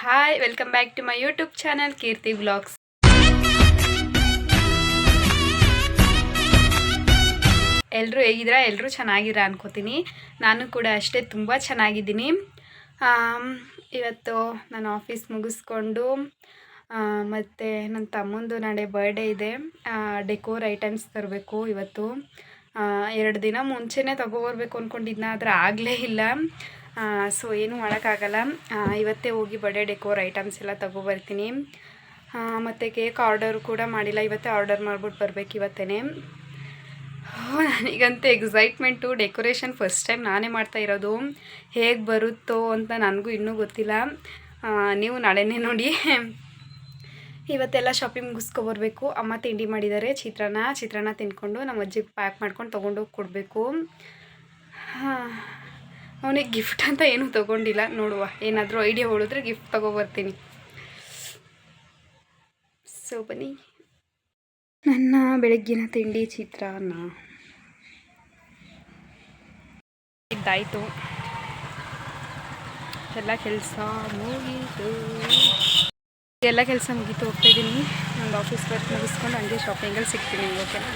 Hi, welcome back to my YouTube channel Keerthi vlogs. ಎಲ್ಲರೂ ಹೇಗಿದ್ದೀರಾ? ಎಲ್ಲರೂ ಚೆನ್ನಾಗಿರ ಅನ್ಕೋತೀನಿ. ನಾನು ಕೂಡ ಅಷ್ಟೇ ತುಂಬ ಚೆನ್ನಾಗಿದ್ದೀನಿ. ಇವತ್ತು ನಾನು ಆಫೀಸ್ ಮುಗಿಸ್ಕೊಂಡು ಮತ್ತು ನನ್ನ ತಮ್ಮಂದು ನಾಳೆ ಬರ್ಡೇ ಇದೆ. ಡೆಕೋರ್ ಐಟಮ್ಸ್ ತರಬೇಕು ಇವತ್ತು. 2 ದಿನ ಮುಂಚೆನೇ ತೊಗೊಬರ್ಬೇಕು ಅಂದ್ಕೊಂಡಿದ್ನ, ಆದರೆ ಆಗಲೇ ಇಲ್ಲ. ಸೊ ಏನೂ ಮಾಡೋಕ್ಕಾಗಲ್ಲ. ಇವತ್ತೇ ಹೋಗಿ ಬರ್ಡೇ ಡೆಕೋರ್ ಐಟಮ್ಸ್ ಎಲ್ಲ ತೊಗೊಬರ್ತೀನಿ. ಮತ್ತು ಕೇಕ್ ಆರ್ಡರ್ ಕೂಡ ಮಾಡಿಲ್ಲ, ಇವತ್ತೇ ಆರ್ಡರ್ ಮಾಡ್ಬಿಟ್ಟು ಬರಬೇಕು ಇವತ್ತೇ. ನನಗಂತೂ ಎಕ್ಸೈಟ್ಮೆಂಟು. ಡೆಕೋರೇಷನ್ ಫಸ್ಟ್ ಟೈಮ್ ನಾನೇ ಮಾಡ್ತಾ ಇರೋದು. ಹೇಗೆ ಬರುತ್ತೋ ಅಂತ ನನಗೂ ಇನ್ನೂ ಗೊತ್ತಿಲ್ಲ. ನೀವು ನಾಳೆನೇ ನೋಡಿ. ಇವತ್ತೆಲ್ಲ ಶಾಪಿಂಗ್ ಮುಗಿಸ್ಕೊಬರ್ಬೇಕು. ಅಮ್ಮ ತಿಂಡಿ ಮಾಡಿದ್ದಾರೆ, ಚಿತ್ರಾನ್ನ ತಿನ್ಕೊಂಡು ನಮ್ಮ ಅಜ್ಜಿಗೆ ಪ್ಯಾಕ್ ಮಾಡ್ಕೊಂಡು ತೊಗೊಂಡೋಗಿ ಕೊಡಬೇಕು. ಅವನಿಗೆ ಗಿಫ್ಟ್ ಅಂತ ಏನೂ ತೊಗೊಂಡಿಲ್ಲ, ನೋಡುವ ಏನಾದರೂ ಐಡಿಯಾ ಹೊಳಿದ್ರೆ ಗಿಫ್ಟ್ ತೊಗೊಬರ್ತೀನಿ. ಸೊ ಬನ್ನಿ. ನನ್ನ ಬೆಳಗ್ಗಿನ ತಿಂಡಿ ಚಿತ್ರಾನ್ನ ಇದ್ದಾಯಿತು. ಎಲ್ಲ ಕೆಲಸ ಮುಗೀತು. ಹೋಗ್ತಾಯಿದ್ದೀನಿ. ಒಂದು ಆಫೀಸ್ ವರ್ಕ್ ಮುಗಿಸ್ಕೊಂಡು ಹಂಗೆ ಶಾಪಿಂಗಲ್ಲಿ ಸಿಗ್ತೀನಿ. ಓಕೆನಾ?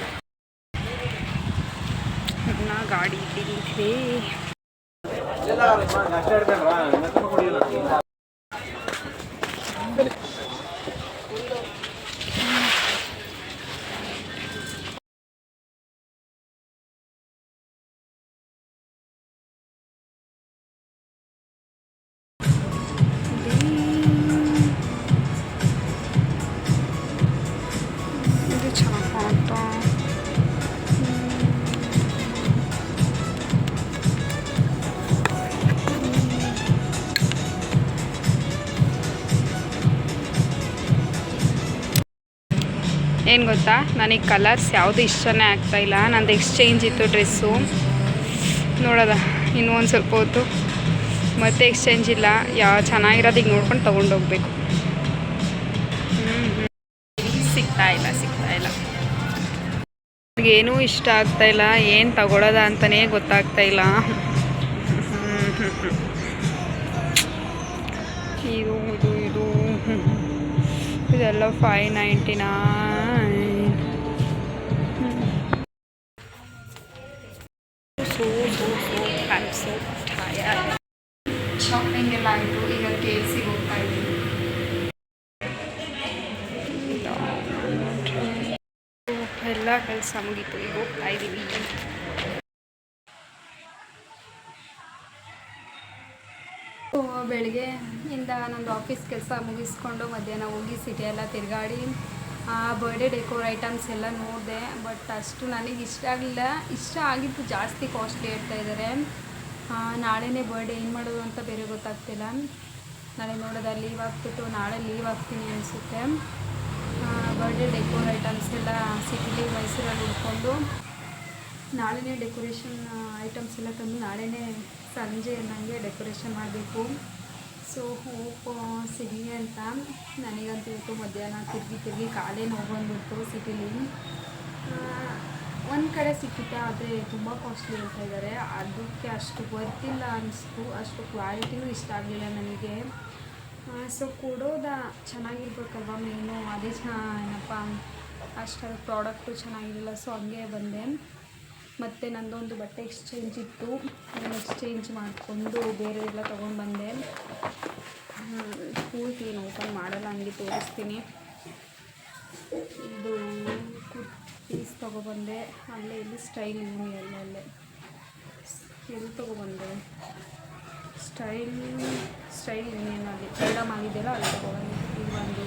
ನನ್ನ ಗಾಡಿ ಇಟ್ಟಿದ್ದೀವಿ. ಏನು ಗೊತ್ತಾ, ನನಗೆ ಕಲರ್ಸ್ ಯಾವುದು ಇಷ್ಟನೇ ಆಗ್ತಾಯಿಲ್ಲ. ನಂದು ಎಕ್ಸ್ಚೇಂಜ್ ಇತ್ತು ಡ್ರೆಸ್ಸು, ನೋಡೋದ ಇನ್ನೂ ಒಂದು ಸ್ವಲ್ಪ ಹೊತ್ತು. ಮತ್ತೆ ಎಕ್ಸ್ಚೇಂಜ್ ಇಲ್ಲ. ಚೆನ್ನಾಗಿರೋದು ಈಗ ನೋಡ್ಕೊಂಡು ತೊಗೊಂಡೋಗ್ಬೇಕು. ಸಿಗ್ತಾ ಇಲ್ಲ. ಏನೂ ಇಷ್ಟ ಆಗ್ತಾಯಿಲ್ಲ. ಏನು ತಗೊಳ್ಳೋದ ಅಂತಲೇ ಗೊತ್ತಾಗ್ತಾಯಿಲ್ಲ. ಇದು ಇದೆಲ್ಲ 599. ಶಾಪಿಂಗ್ ಎಲ್ಲ ಆಯಿತು. ಈಗ KFC ಹೋಗ್ತಾ ಇದ್ದೀನಿ. ಎಲ್ಲ ಕೆಲಸ ಮುಗೀತು, ಈಗ ಹೋಗ್ತಾ ಇದ್ದೀವಿ. ಬೆಳಗ್ಗೆಯಿಂದ ನಂದು ಆಫೀಸ್ ಕೆಲಸ ಮುಗಿಸ್ಕೊಂಡು ಮಧ್ಯಾಹ್ನ ಹೋಗಿ ಸಿಟಿ ಎಲ್ಲ ತಿರುಗಾಡಿ ಬರ್ಡೇ ಡೆಕೋರ್ ಐಟಮ್ಸ್ ಎಲ್ಲ ನೋಡಿದೆ. ಬಟ್ ಅಷ್ಟು ನನಗೆ ಇಷ್ಟ ಆಗಲಿಲ್ಲ. ಇಷ್ಟ ಆಗಿದ್ದು ಜಾಸ್ತಿ ಕಾಸ್ಟ್ಲಿ ಹೇಳ್ತಾ ಇದ್ದಾರೆ. ನಾಳೆನೇ ಬರ್ಡೇ, ಏನು ಮಾಡೋದು ಅಂತ ಬೇರೆ ಗೊತ್ತಾಗ್ತಿಲ್ಲ. ನಾಳೆ ನೋಡೋದ ಲೀವ್ ಆಗ್ತಿತ್ತು, ನಾಳೆ ಲೀವ್ ಆಗ್ತೀನಿ ಅನಿಸುತ್ತೆ. ಬರ್ಡೇ ಡೆಕೋರ್ ಐಟಮ್ಸ್ ಎಲ್ಲ ಸಿಟಿಲಿ ಮೈಸೂರಲ್ಲಿ ಹುಡ್ಕೊಂಡು ನಾಳೆನೇ ಡೆಕೋರೇಷನ್ ಐಟಮ್ಸ್ ಎಲ್ಲ ತಂದು ನಾಳೆನೇ ಸಂಜೆ ನನಗೆ ಡೆಕೋರೇಷನ್ ಮಾಡಬೇಕು. ಸೊ ಹೋಪ್ ಸಿಗಲಿ ಅಂತ. ನನಗಂತೂ ಇವತ್ತು ಮಧ್ಯಾಹ್ನ ತಿರುಗಿ ಕಾಲೇ ನೋವು ಬಂದುಬಿಟ್ಟು ಸಿಟಿಲಿ. ಒಂದು ಕಡೆ ಸಿಕ್ಕಿತ್ತು, ಆದರೆ ತುಂಬ ಕಾಸ್ಟ್ಲಿ ಹೇಳ್ತಾ ಇದ್ದಾರೆ. ಅದಕ್ಕೆ ಅಷ್ಟು ವರ್ತಿಲ್ಲ ಅನ್ನಿಸ್ತು. ಅಷ್ಟು ಕ್ವಾಲಿಟಿನೂ ಇಷ್ಟ ಆಗಲಿಲ್ಲ ನನಗೆ. ಸೊ ಕೊಡೋದ ಚೆನ್ನಾಗಿರ್ಬೇಕಲ್ವ ಮೇನು, ಅದೇ ಏನಪ್ಪ ಅಷ್ಟು ಪ್ರಾಡಕ್ಟು ಚೆನ್ನಾಗಿರಲಿಲ್ಲ. ಸೊ ಹಂಗೆ ಬಂದೆ. ಮತ್ತು ನನ್ನದೊಂದು ಬಟ್ಟೆ ಎಕ್ಸ್ಚೇಂಜ್ ಇತ್ತು, ಅದನ್ನು ಎಕ್ಸ್ಚೇಂಜ್ ಮಾಡಿಕೊಂಡು ಬೇರೆ ಎಲ್ಲ ತೊಗೊಂಡು ಬಂದೆ. ಪೂರ್ತಿ ಏನು ಓಪನ್ ಮಾಡಲ್ಲ, ಹಂಗೆ ತೋರಿಸ್ತೀನಿ. ಇದು ಕುರ್ತೀಸ್ ತೊಗೊಬಂದೆ. ಅಲ್ಲೇ ಇಲ್ಲಿ ಸ್ಟೈಲ್ ಯೂನಿಯನ್ನಲ್ಲೇ ಎಲ್ಲಿ ತೊಗೊಬಂದೆ, ಸ್ಟೈಲ್ ಯೂನಿಯನ್ನಲ್ಲಿ ಫ್ರೀಡಮ್ ಆಗಿದೆಯಲ್ಲ, ಅಲ್ಲಿ ತೊಗೊಬಂದೆ. ಇದು ಒಂದು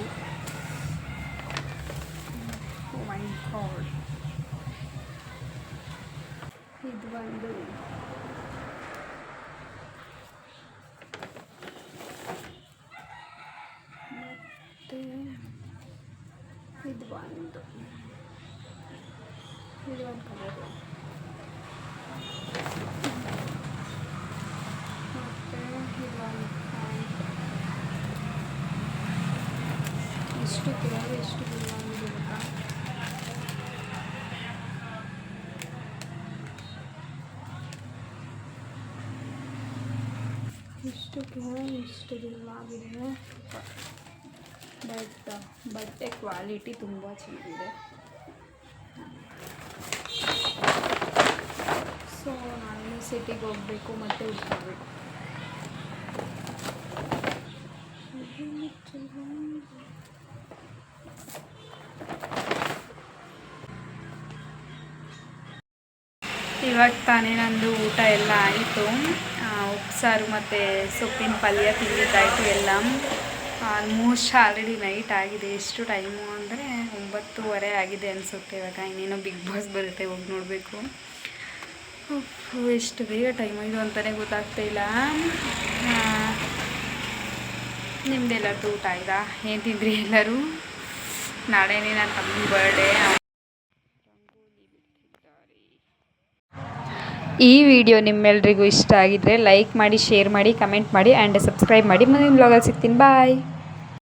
ಮೈ ಗಾಡ್, ಇದು ಒಂದು ಮತ್ತು ಇದು ಒಂದು ಕಲರು. ಮತ್ತು ಇದು ಒಂದು ಪ್ಯಾಂಟ್. ಎಷ್ಟು ಕೇಳಿ ಎಷ್ಟು ಬಿಡುವಂಗಿದೆ ಗೊತ್ತಾ. ಇಷ್ಟು ದಿನ ಆಗಿದೆ. ಬಟ್ ಬಟ್ಟೆ ಕ್ವಾಲಿಟಿ ತುಂಬ ಚೆನ್ನಾಗಿದೆ. ಸೊ ನಾನು ಸಿಟಿಗೆ ಹೋಗಬೇಕು ಮತ್ತು ಉಟ್ಕೋಬೇಕು. ಇವಾಗ ತಾನೇ ನಂದು ಊಟ ಎಲ್ಲ ಆಯಿತು. ಉಪ್ಸಾರು ಮತ್ತು ಸೊಪ್ಪಿನ ಪಲ್ಯ ತಿಂದಿದ್ದಾಯಿತು ಎಲ್ಲ. ಆಲ್ಮೋಸ್ಟ್ ಆಲ್ರೆಡಿ ನೈಟ್ ಆಗಿದೆ. ಎಷ್ಟು ಟೈಮು ಅಂದರೆ 9:30 ಆಗಿದೆ ಅನಿಸುತ್ತೆ. ಇವಾಗ ಇನ್ನೇನೋ ಬಿಗ್ ಬಾಸ್ ಬರುತ್ತೆ, ಹೋಗಿ ನೋಡಬೇಕು. ಎಷ್ಟು ಬೇಗ ಟೈಮ್ ಆಯಿತು ಅಂತಲೇ ಗೊತ್ತಾಗ್ತಾಯಿಲ್ಲ. ನಿಮ್ದೆಲ್ಲರದ್ದು ಊಟ ಆಯಿತಾ? ಏನು ತಿಂದ್ರಿ ಎಲ್ಲರೂ? ನಾಳೆನೇ ನನ್ನ ತಮ್ಮನ ಬರ್ಡೇ. ಈ ವಿಡಿಯೋ ನಿಮ್ಮೆಲ್ರಿಗೂ ಇಷ್ಟ ಆಗಿದ್ದರೆ ಲೈಕ್ ಮಾಡಿ, ಶೇರ್ ಮಾಡಿ, ಕಮೆಂಟ್ ಮಾಡಿ ಆ್ಯಂಡ್ ಸಬ್ಸ್ಕ್ರೈಬ್ ಮಾಡಿ. ಮುಂದಿನ ವ್ಲಾಗಲ್ಲಿ ಸಿಗ್ತೀನಿ. ಬಾಯ್.